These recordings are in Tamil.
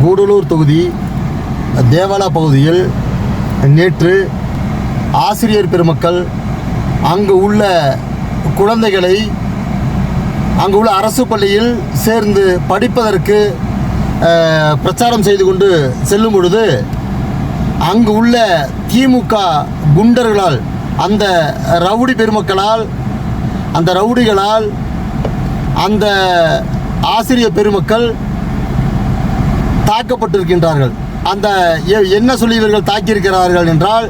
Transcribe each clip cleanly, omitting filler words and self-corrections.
கூடலூர் தொகுதி தேவாலா பகுதியில் நேற்று ஆசிரியர் பெருமக்கள் அங்கு உள்ள குழந்தைகளை அங்கு உள்ள அரசு பள்ளியில் சேர்ந்து படிப்பதற்கு பிரச்சாரம் செய்து கொண்டு செல்லும் பொழுது அங்கு உள்ள திமுக குண்டர்களால் அந்த ரவுடி பெருமக்களால் அந்த ரவுடிகளால் அந்த ஆசிரியர் பெருமக்கள் தாக்கப்பட்டிருக்கின்றார்கள். அந்த என்ன சொல்லி இவர்கள் தாக்கியிருக்கிறார்கள் என்றால்,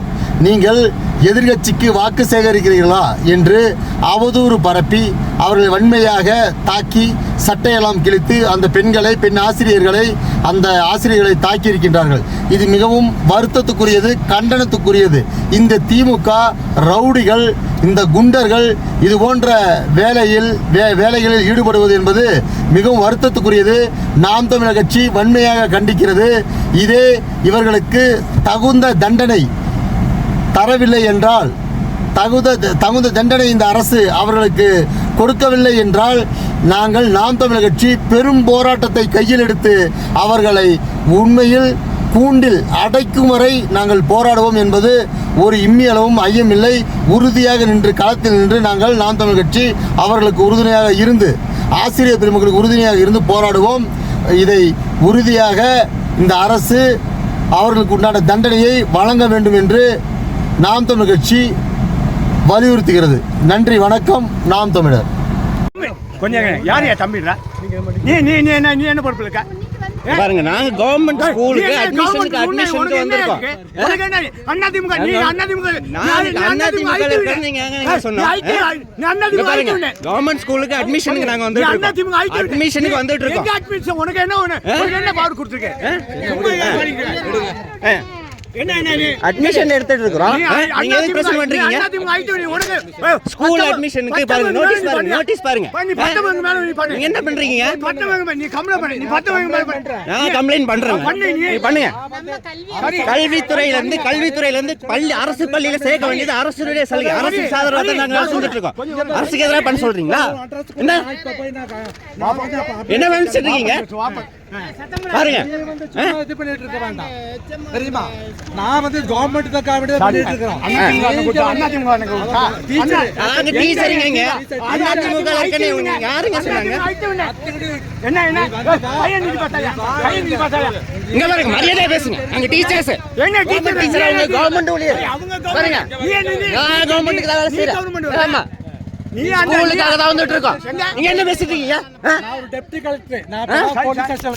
நீங்கள் எதிர்கட்சிக்கு வாக்கு சேகரிக்கிறீர்களா என்று அவதூறு பரப்பி அவர்களை வன்மையாக தாக்கி சட்டையெல்லாம் கிழித்து அந்த பெண் ஆசிரியர்களை அந்த ஆசிரியர்களை தாக்கியிருக்கின்றார்கள். இது மிகவும் வருத்தத்துக்குரியது, கண்டனத்துக்குரியது. இந்த திமுக ரவுடிகள், இந்த குண்டர்கள் இது போன்ற வேலைகளில் ஈடுபடுவது என்பது மிகவும் வருத்தத்துக்குரியது. நாம் தமிழர் கட்சி வன்மையாக கண்டிக்கிறது. இதே இவர்களுக்கு தகுந்த தண்டனை தரவில்லை என்றால், தகுந்த தண்டனை இந்த அரசு அவர்களுக்கு கொடுக்கவில்லை என்றால், நாங்கள் நாம் தமிழர் கட்சி பெரும் போராட்டத்தை கையில் எடுத்து அவர்களை உண்மையில் கூண்டில் அடைக்கும் வரை நாங்கள் போராடுவோம் என்பது ஒரு இம்மியளவும் ஐயமில்லை. உறுதியாக நின்று களத்தில் நின்று நாங்கள் நாம் தமிழர் கட்சி அவர்களுக்கு உறுதுணையாக இருந்து, ஆசிரியர் பெருமக்களுக்கு உறுதுணையாக இருந்து போராடுவோம். இதை உறுதியாக இந்த அரசு அவர்களுக்கு உண்டான தண்டனையை வழங்க வேண்டும் என்று நாம் தமிழர் கட்சி வலியுறுத்துகிறது. நன்றி, வணக்கம். நாம் தமிழர். கொஞ்சம் யாரையா தம்பிடுறா? நீ என்ன பொறுப்பு இருக்க பாருங்க, நாங்க கவர்மெண்ட் ஸ்கூலுக்கு அட்மிஷனுக்கு வந்திருக்கோம். அதிமுக கவர்மெண்ட் ஸ்கூலுக்கு அட்மிஷனுக்கு நாங்க வந்திருக்கோம். அட்மிஷனுக்கு வந்துட்டு இருக்கோம். உனக்கு என்ன பவர் கொடுத்துருக்கேன்? அட்மிஷன் எடுத்துட்டு இருக்கோம். நீங்க எதுக்கு பிரச்சனை பண்றீங்க? ஸ்கூல் அட்மிஷனுக்கு பாருங்க, நோட்டீஸ் பாருங்க. நீங்க என்ன பண்றீங்க? நான் கம்ப்ளைன்ட் பண்றேன். பண்ணுங்க. கல்வித்துறையில இருந்து பள்ளி அரசு பள்ளியில சேர்க்க வேண்டியது அரசுடைய சலுகை, அரசு சாதனை நாங்க செஞ்சுட்டு இருக்கோம். அரசுக்கு எதிராக பண்ண சொல்றீங்களா? என்ன நினைச்சிட்டு இருக்கீங்க? பாருங்க, தெரியுமா? நான் வந்து கவர்மெண்ட் தான் பண்ணிட்டு இருக்கேன். டீச்சருங்க யாருங்க சொன்னாங்க? இங்க பாருங்க, மரியாதை பேசுங்க. அங்க டீச்சர்ஸ் கவர்மெண்ட் ஊழியர் பாருங்க, நான் கவர்மெண்ட்டுக்கு தான் வேலை செய்யறேன். ஆமா, ஸ்கூலுக்காக தான் வந்துட்டு இருக்கோம். நீங்க என்ன பேசிட்டு இருக்கீங்க? டெப்டி கலெக்டர், நான் போலீஸ் ஸ்டேஷன்